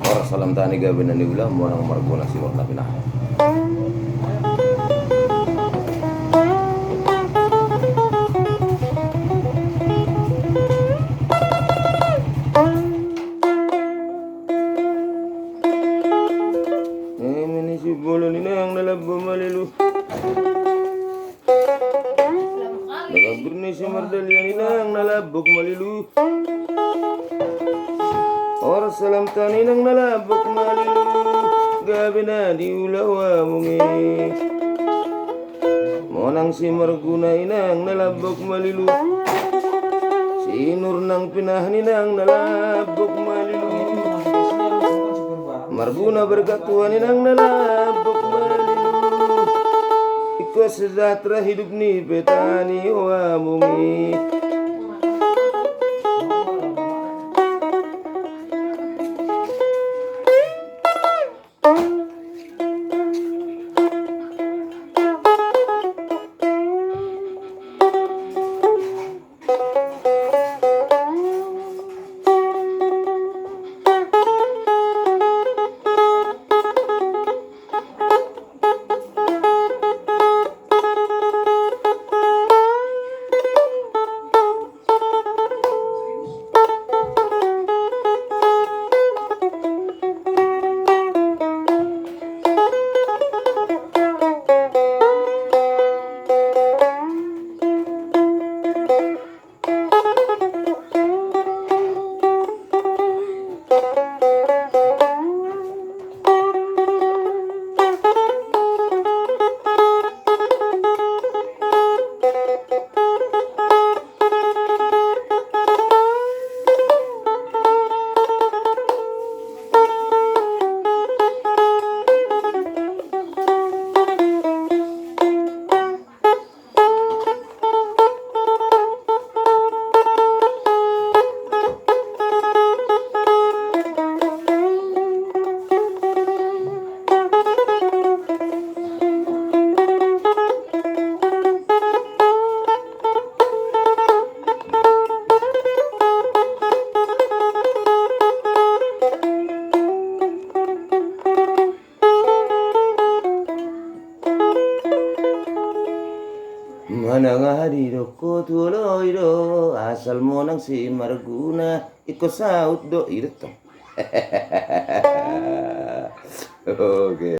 Ora salam tani gabe na niula mo nang marguna si warna pinah. Ini si bolo ni nang nalabo malilu. Nagabir ni si Mardalian ni nang nalabok malilu. Ora salam tani nang nalabok malilu. Gabi na di ulawa mungi. Monang si Marguna inang nalabok malilu. Si Nur nang pinahani nang nalabok malilu. Marguna berkatuan inang nalabok malilu. Iko sejahtera hidup ni petani wa mungi. Manangari roko tuloiro asal monang si Marguna iko saut do irto. Oke.